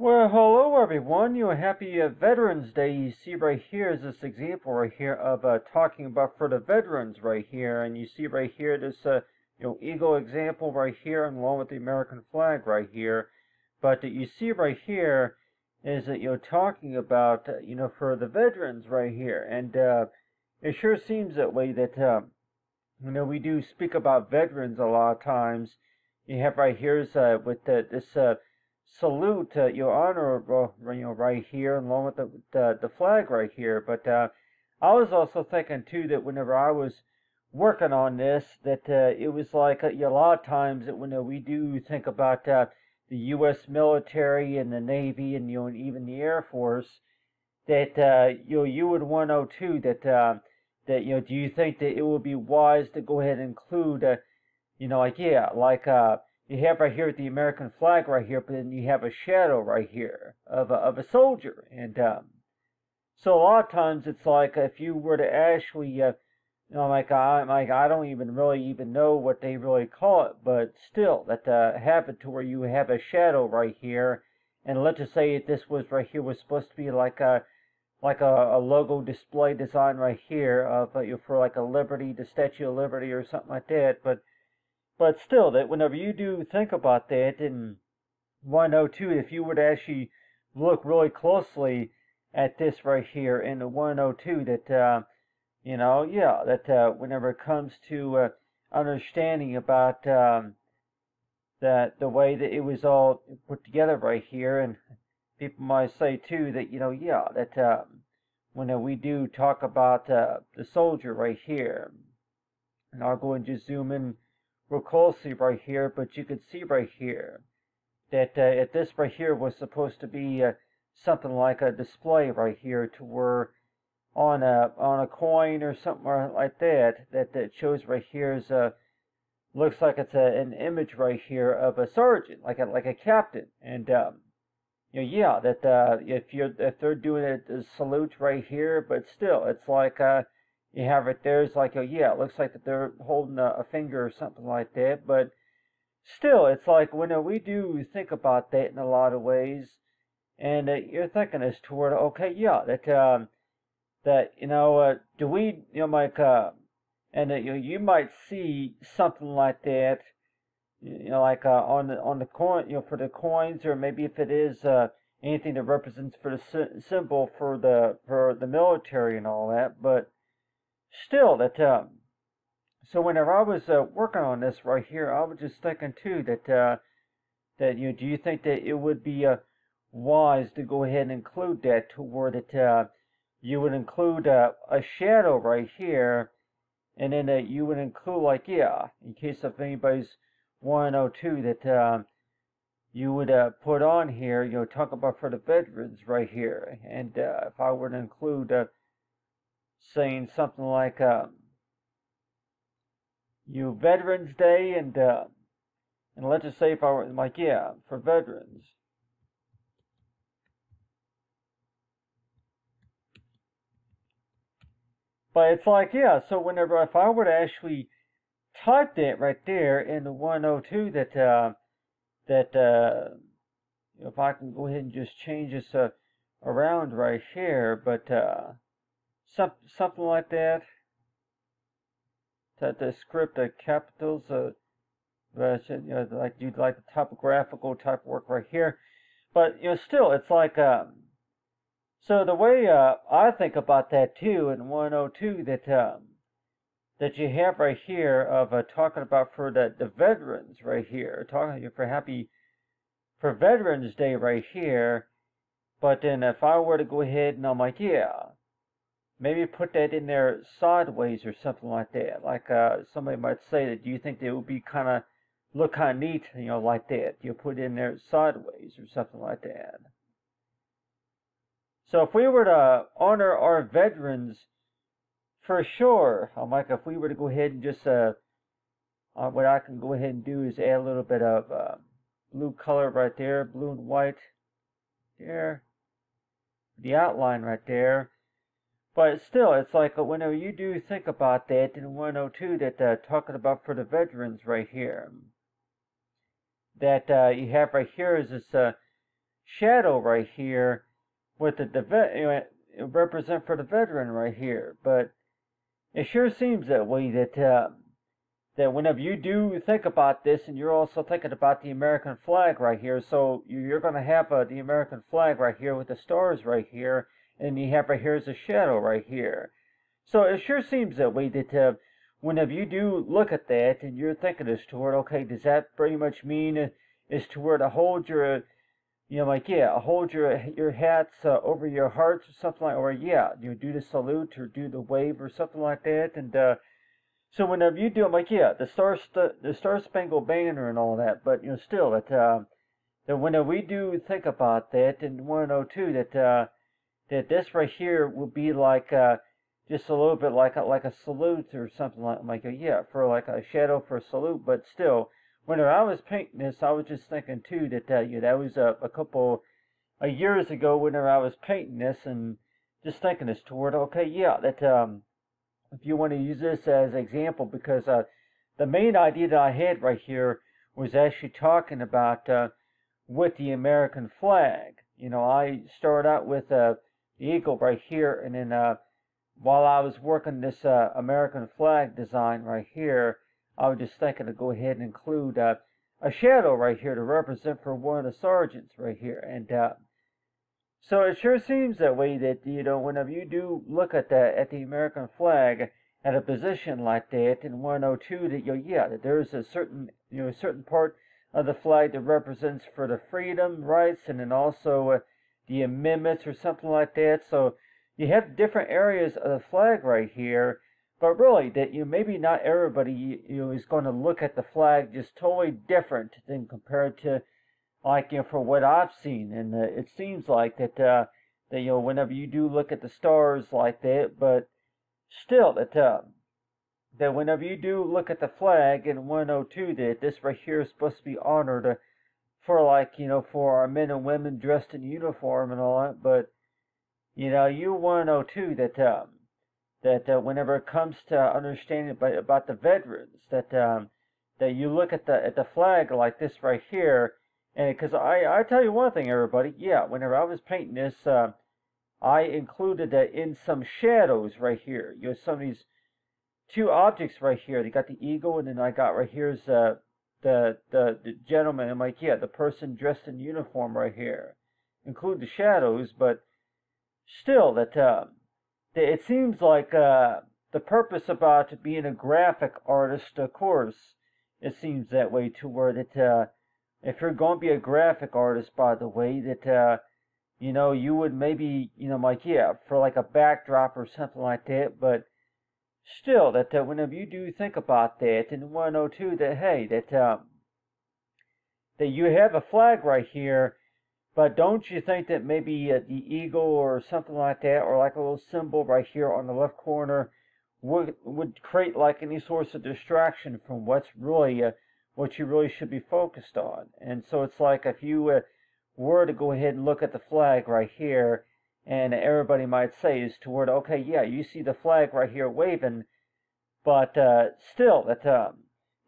Well, hello everyone. Happy Veterans Day. You see right here is this example right here of talking about for the veterans right here, and you see right here this eagle example right here, and along with the American flag right here. But you see right here is that talking about for the veterans right here, and it sure seems that way that we do speak about veterans a lot of times. You have right here is with this salute, your honor, right here, along with the flag right here. But I was also thinking too that whenever I was working on this, that it was like a lot of times that when we do think about the U.S. military and the Navy and and even the Air Force, that you would want to know too that do you think that it would be wise to go ahead and include you have right here the American flag right here, but then you have a shadow right here of a soldier, and so a lot of times it's like if you were to actually I don't even really even know what they really call it, but still that have it to where you have a shadow right here, and let's just say this was right here was supposed to be like a logo display design right here of for like a Liberty, the Statue of Liberty or something like that. But still, that whenever you do think about that, and 102, if you were to actually look really closely at this right here in the 102, that that whenever it comes to understanding about that the way that it was all put together right here, and people might say too that that when we do talk about the soldier right here, and I'll go and just zoom in real closely right here, but you can see right here that if this right here was supposed to be something like a display right here to where on a coin or something like that shows right here is looks like it's an image right here of a sergeant, like a captain, and that if they're doing a salute right here, but still it's like you have it there's like it looks like that they're holding a finger or something like that, but still it's like when we do think about that in a lot of ways, and you're thinking as toward okay that do we and you might see something like that like on the coin, for the coins, or maybe if it is anything that represents for the symbol for the military and all that. But still, that so whenever I was working on this right here, I was just thinking too that do you think that it would be wise to go ahead and include that to where that you would include a shadow right here, and then you would include in case if anybody's 102 that you would put on here, talk about for the veterans right here. And if I were to include saying something like Veterans Day, and let's just say if I were like for veterans. But it's like so whenever if I were to actually type that right there in the 102 if I can go ahead and just change this around right here, but something like that the script capitals like you'd like the typographical type work right here, but still it's like so the way I think about that too in 102 that you have right here of talking about for the veterans right here, talking for for Veterans Day right here. But then if I were to go ahead and I'm like, maybe put that in there sideways or something like that. Like somebody might say that, do you think that would be look kind of neat, like that? You put it in there sideways or something like that. So if we were to honor our veterans, for sure, like if we were to go ahead and just what I can go ahead and do is add a little bit of blue color right there, blue and white there, the outline right there. But still, it's like whenever you do think about that in 102 that talking about for the veterans right here, that you have right here is this shadow right here with represent for the veteran right here. But it sure seems that way that whenever you do think about this, and you're also thinking about the American flag right here, so you're going to have the American flag right here with the stars right here, and you have right here is a shadow right here. So it sure seems that way that whenever you do look at that and you're thinking as toward, okay, does that pretty much mean is toward to hold your, like, yeah, hold your hats over your hearts or something like, or yeah, do the salute or do the wave or something like that, and so whenever you do, I'm like, yeah, the Star Spangled Banner and all that, but still that whenever we do think about that, and want to know too that this right here will be like just a little bit like a salute or something like yeah, for like a shadow for a salute, but still, whenever I was painting this, I was just thinking too that that was a couple of years ago whenever I was painting this, and just thinking this toward, okay, yeah, that if you want to use this as an example, because the main idea that I had right here was actually talking about with the American flag. I started out with the eagle right here, and then while I was working this American flag design right here, I was just thinking to go ahead and include a shadow right here to represent for one of the sergeants right here, and so it sure seems that way that whenever you do look at the American flag at a position like that in 102, that that there's a certain part of the flag that represents for the freedom rights, and then also the amendments or something like that. So you have different areas of the flag right here, but really that maybe not everybody is going to look at the flag just totally different than compared to, like, for what I've seen, and it seems like that whenever you do look at the stars like that, but still that whenever you do look at the flag in 102, that this right here is supposed to be honored for, like, for our men and women dressed in uniform and all that, but you 102 that whenever it comes to understanding about the veterans, that you look at the flag like this right here. And because I tell you one thing, everybody, yeah, whenever I was painting this, I included in some shadows right here. Some of these two objects right here. They got the eagle, and then I got right here's the gentleman. I'm like, yeah, the person dressed in uniform right here. Include the shadows, but still it seems like the purpose about being a graphic artist, of course, it seems that way to where that. If you're going to be a graphic artist, by the way, that you would maybe like, yeah, for like a backdrop or something like that. But still, that whenever you do think about that, and 102, that hey, that you have a flag right here, but don't you think that maybe the eagle or something like that, or like a little symbol right here on the left corner, would create like any source of distraction from what's really what you really should be focused on? And so it's like if you were to go ahead and look at the flag right here, and everybody might say is toward, okay, yeah, you see the flag right here waving, but still,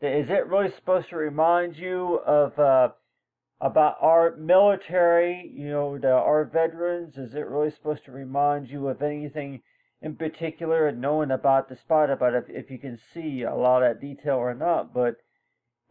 is it really supposed to remind you of about our military, our veterans? Is it really supposed to remind you of anything in particular, and knowing about, despite about if you can see a lot of that detail or not? But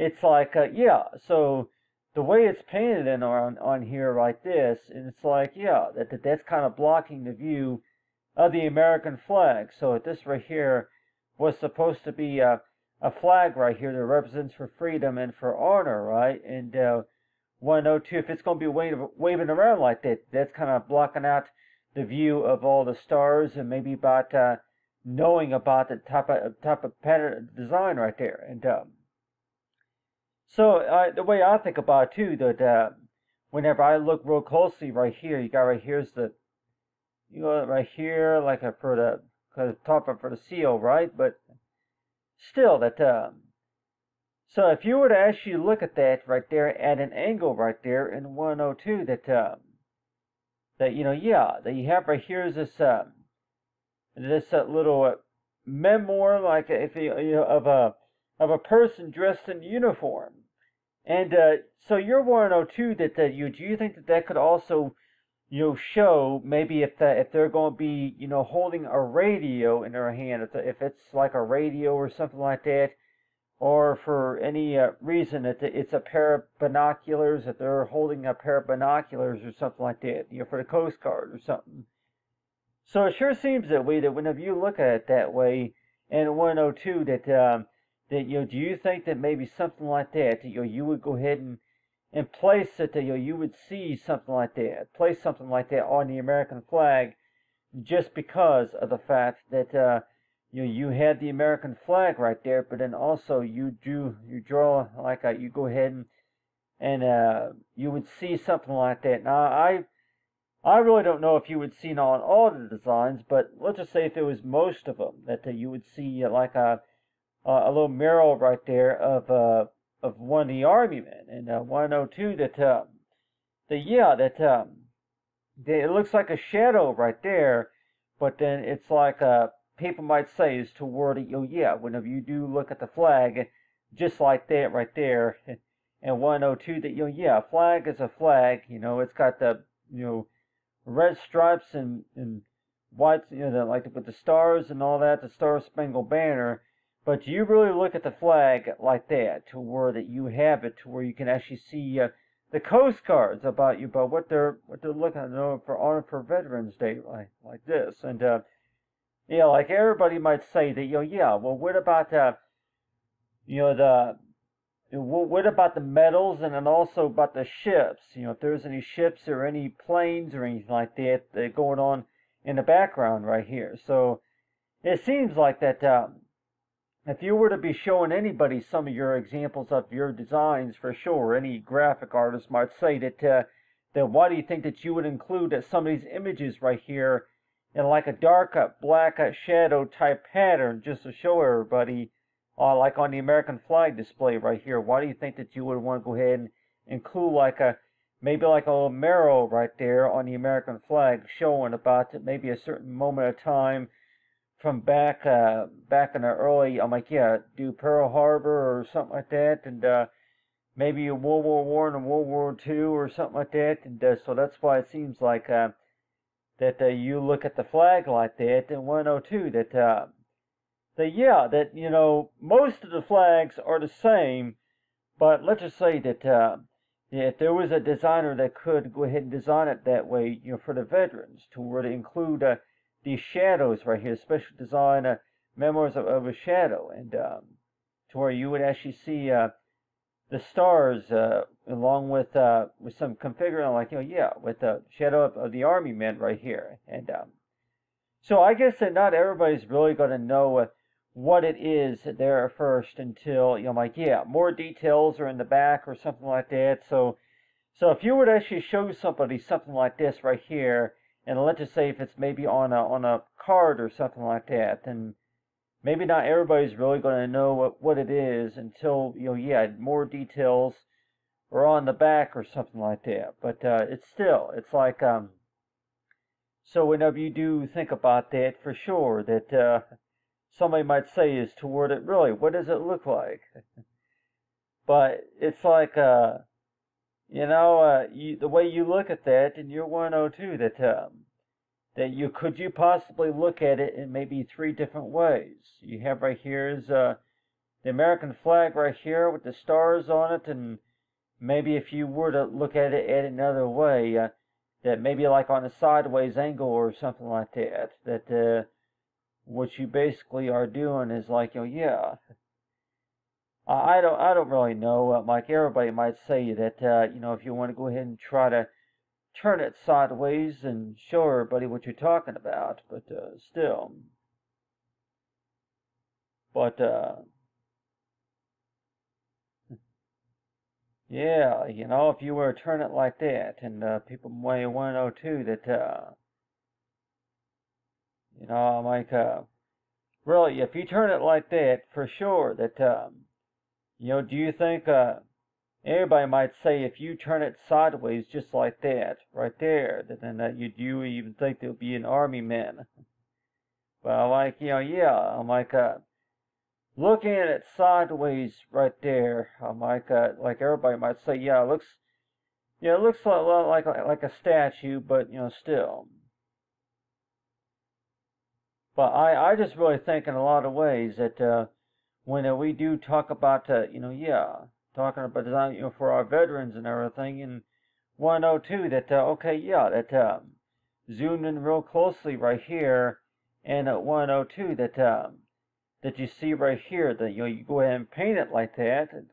it's like, yeah, so the way it's painted in on here like this, and it's like, yeah, that's kind of blocking the view of the American flag. So this right here was supposed to be a flag right here that represents for freedom and for honor, right? And 102, if it's going to be waving around like that, that's kind of blocking out the view of all the stars, and maybe about knowing about the type of pattern design right there. And so the way I think about it too, that whenever I look real closely right here, you got right here's right here, like for the top of for the seal, right? But still, so if you were to actually look at that right there at an angle right there in 102, that yeah, that you have right here is this little memoir, like if of a person dressed in uniform. And so you're wanting to know too that do you think that that could also show maybe if they're going to be holding a radio in their hand, if it's like a radio or something like that, or for any reason that it's a pair of binoculars, if they're holding a pair of binoculars or something like that, for the Coast Guard or something. So it sure seems that way that whenever you look at it that way, and 102 that do you think that maybe something like that, you would go ahead and place it that you would see something like that, place something like that on the American flag, just because of the fact that you had the American flag right there, but then also you draw like you go ahead and you would see something like that. Now I really don't know if you would see on all the designs, but let's just say if it was most of them, that you would see like a little mural right there of one of the Army men, and 102 that it looks like a shadow right there, but then it's like people might say is toward it. Whenever you do look at the flag, just like that right there, and 102 that flag is a flag. It's got the red stripes and white, like with the stars and all that, the Star Spangled Banner. But do you really look at the flag like that, to where that you have it, to where you can actually see the Coast Guards about what they're looking at, for Honor for Veterans Day, like this, and like everybody might say that well, what about what about the medals, and then also about the ships? If there's any ships or any planes or anything like that going on in the background right here. So it seems like that if you were to be showing anybody some of your examples of your designs, for sure, any graphic artist might say that why do you think that you would include some of these images right here in like a dark black shadow type pattern, just to show everybody, like on the American flag display right here? Why do you think that you would want to go ahead and include maybe like a little mural right there on the American flag, showing about maybe a certain moment of time from back in the early, do Pearl Harbor or something like that, and maybe World War One and World War Two or something like that, and so that's why it seems like that you look at the flag like that, and 102 that most of the flags are the same, but let's just say that if there was a designer that could go ahead and design it that way, for the veterans, to where to include these shadows right here, special design memoirs of a shadow, and to where you would actually see the stars along with some configuring, with the shadow of the Army men right here, and so I guess that not everybody's really going to know what it is there at first until more details are in the back or something like that. So if you were to actually show somebody something like this right here, and let's just say if it's maybe on a card or something like that, then maybe not everybody's really going to know what it is until more details are on the back or something like that. But it's like so whenever you do think about that, for sure that somebody might say is toward it, really, what does it look like? But it's like the way you look at that, and you're 102 that you possibly look at it in maybe three different ways. You have right here is the American flag right here with the stars on it, and maybe if you were to look at it at another way, that maybe like on a sideways angle or something like that, that what you basically are doing is like, I don't really know. Like everybody might say that, if you want to go ahead and try to turn it sideways and show everybody what you're talking about, but still. But yeah, if you were to turn it like that, and people may want to know too that, like really, if you turn it like that, for sure that, do you think everybody might say if you turn it sideways just like that, right there, then you even think there'll be an Army man. But I'm like, I'm like, looking at it sideways right there, like everybody might say, yeah, it looks like a statue, but still. But I just really think in a lot of ways that when we do talk about talking about design for our veterans and everything, and 102 that okay, yeah, that zoomed in real closely right here, and at 102 that you see right here that you go ahead and paint it like that, and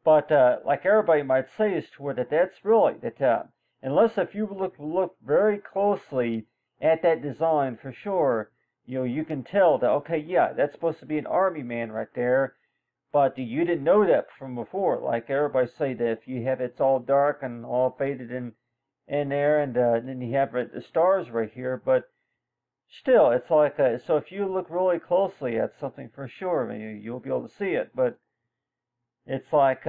but like everybody might say is toward that's really that unless if you look very closely at that design for sure, you can tell that okay, yeah, that's supposed to be an army man right there, but you didn't know that from before. Like everybody say that if you have it's all dark and all faded in there, and then you have the stars right here, but still, it's like so if you look really closely at something for sure, I mean, you'll be able to see it, but it's like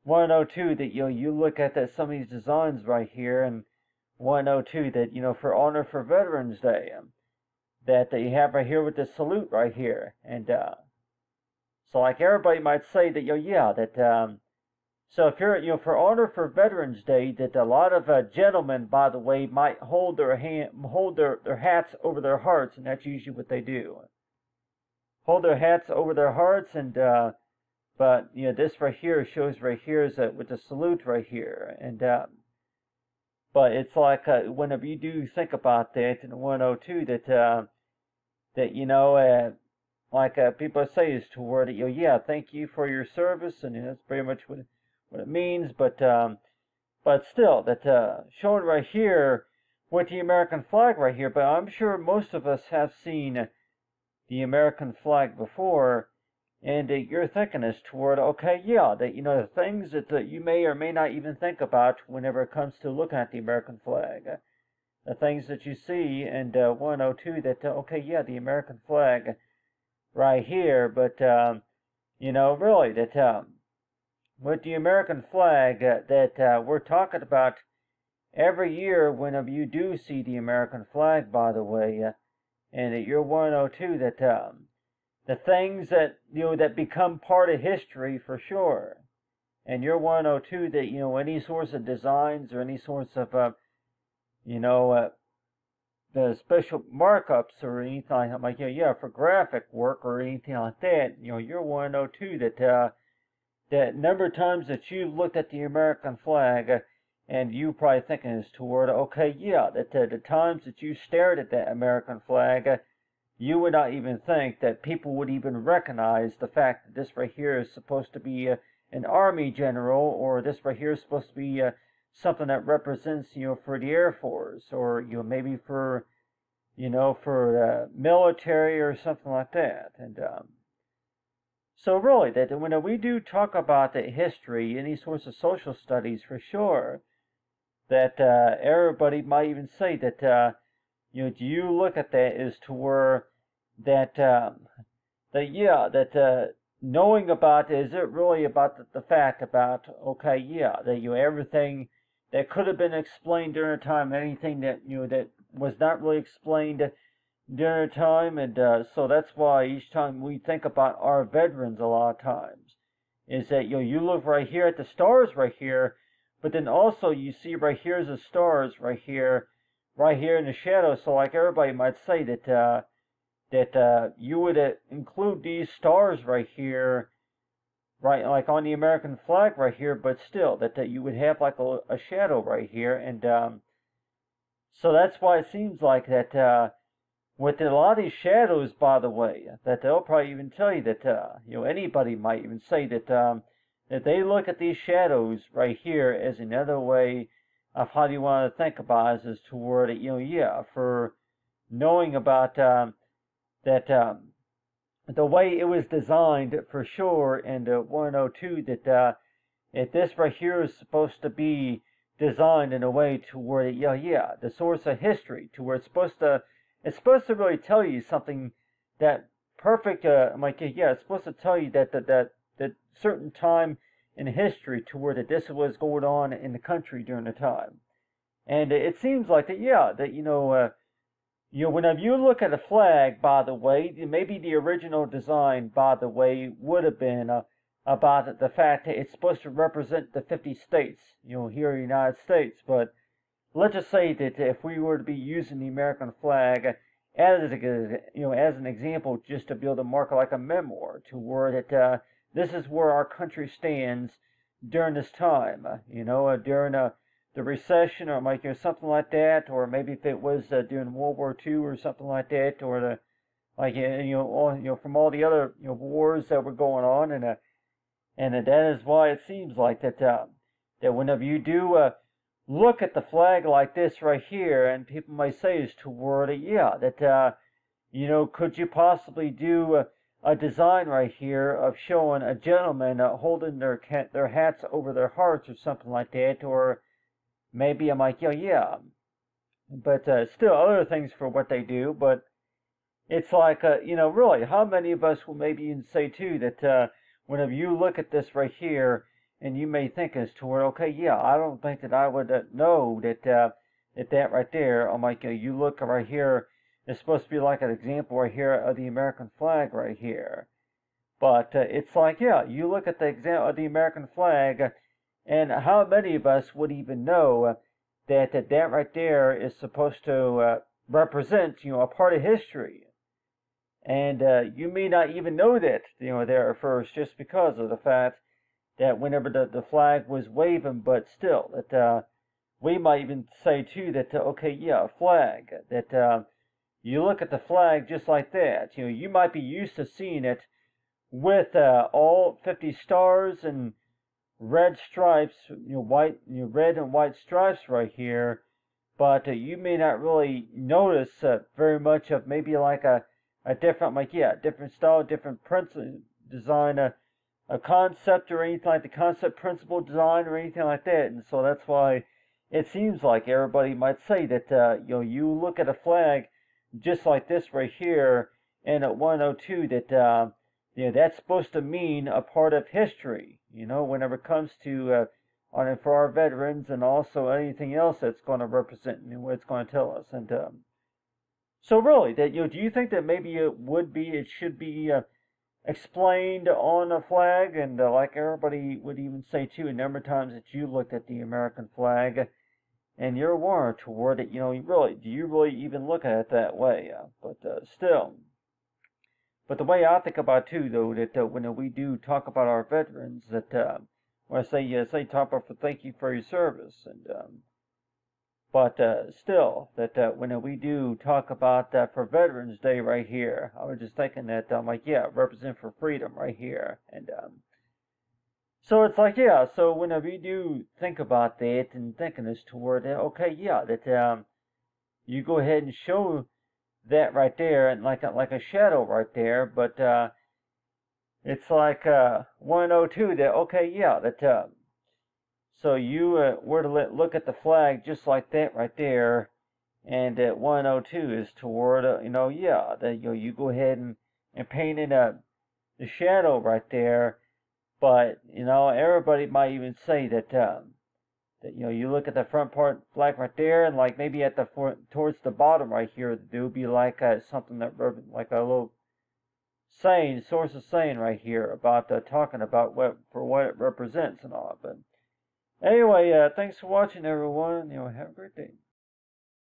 102 that you look at that some of these designs right here, and 102 that for Honor for Veterans Day, that you have right here with the salute right here, and so like everybody might say that yeah that so if you're for Honor for Veterans Day, that a lot of gentlemen, by the way, might hold their hats over their hearts, and that's usually what they do. Hold their hats over their hearts, and but this right here shows right here is with the salute right here, and but it's like whenever you do think about that in 102, that like people say is toward it, yeah, thank you for your service, and that's pretty much what it means, but still that shown right here with the American flag right here. But I'm sure most of us have seen the American flag before, and you're thinking is toward okay, yeah, that the things that you may or may not even think about whenever it comes to looking at the American flag, the things that you see, and 102 that okay, yeah, the American flag right here, but really that with the American flag that we're talking about every year whenever you do see the American flag, by the way, and at year 102 that the things that that become part of history for sure, and year 102 that any sorts of designs or any sorts of the special markups or anything like for graphic work or anything like that, year 102 that number of times that you looked at the American flag, and you probably thinking is toward okay, yeah, that the times that you stared at that American flag, you would not even think that people would even recognize the fact that this right here is supposed to be an army general, or this right here is supposed to be something that represents for the Air Force, or maybe for for military or something like that, and so really, that when we do talk about the history, any sorts of social studies for sure, that everybody might even say that do you look at that as to where that knowing about is it really about the fact about okay, yeah, that everything that could have been explained during a time, anything that that was not really explained during time, and so that's why each time we think about our veterans a lot of times is that you look right here at the stars right here, but then also you see right here's the stars right here in the shadow. So like everybody might say that you would include these stars right here, right, like on the American flag right here, but still that you would have like a shadow right here, and so that's why it seems like that with a lot of these shadows, by the way, that they'll probably even tell you that anybody might even say that that they look at these shadows right here as another way of how do you want to think about it, as toward it, for knowing about that the way it was designed for sure, and 102 that if this right here is supposed to be designed in a way to where the source of history, to where it's supposed to really tell you something that perfect. It's supposed to tell you that certain time in history to where that this was going on in the country during the time, and it seems like that. Yeah, that whenever you look at a flag, by the way, maybe the original design, by the way, would have been about the fact that it's supposed to represent the 50 states, here in the United States. But let's just say that if we were to be using the American flag as as an example, just to be able to mark like a memoir to where that this is where our country stands during this time, during the recession, or like something like that, or maybe if it was during World War II or something like that, or the from all the other wars that were going on, and that is why it seems like that whenever you do look at the flag like this right here, and people might say is toward could you possibly do a design right here of showing a gentleman holding their hats over their hearts or something like that, or maybe I'm like, yeah, but still other things for what they do. But it's like, really, how many of us will maybe even say too that whenever you look at this right here, and you may think as toward, okay, yeah, I don't think that I would know that right there, I'm like, you look right here, it's supposed to be like an example right here of the American flag right here. But it's like, yeah, you look at the example of the American flag, and how many of us would even know that right there is supposed to represent, a part of history? And you may not even know that, there at first, just because of the fact that whenever the flag was waving, but still, that we might even say too that, okay, yeah, a flag, that you look at the flag just like that. You might be used to seeing it with all 50 stars and red stripes, red and white stripes right here, but you may not really notice very much of maybe like a different, different style, different design, a concept or anything like the concept principle design or anything like that. And so that's why it seems like everybody might say that, you look at a flag just like this right here, and at 102 that, that's supposed to mean a part of history, whenever it comes to, for our veterans, and also anything else that's going to represent and what it's going to tell us. And so really, that do you think that maybe it should be explained on a flag, and like everybody would even say too, a number of times that you looked at the American flag, and you're warned toward it, do you really even look at it that way? But still. But the way I think about too, though, that when we do talk about our veterans, that when I say talk about thank you for your service, and but still, that when we do talk about that for Veterans Day right here, I was just thinking that I'm like, yeah, represent for freedom right here, and so it's like, yeah, so whenever you do think about that and thinking this toward it, okay, yeah, that you go ahead and show that right there, and like a shadow right there, but it's like 102 that, okay, yeah, that so you were to look at the flag just like that right there, and at 102 is toward, yeah, that you go ahead and paint in the shadow right there. But everybody might even say that you look at the front part flag right there, and like maybe at towards the bottom right here, there would be like something that like a little source of saying right here about talking about what it represents and all. But anyway, thanks for watching, everyone. Have a great day.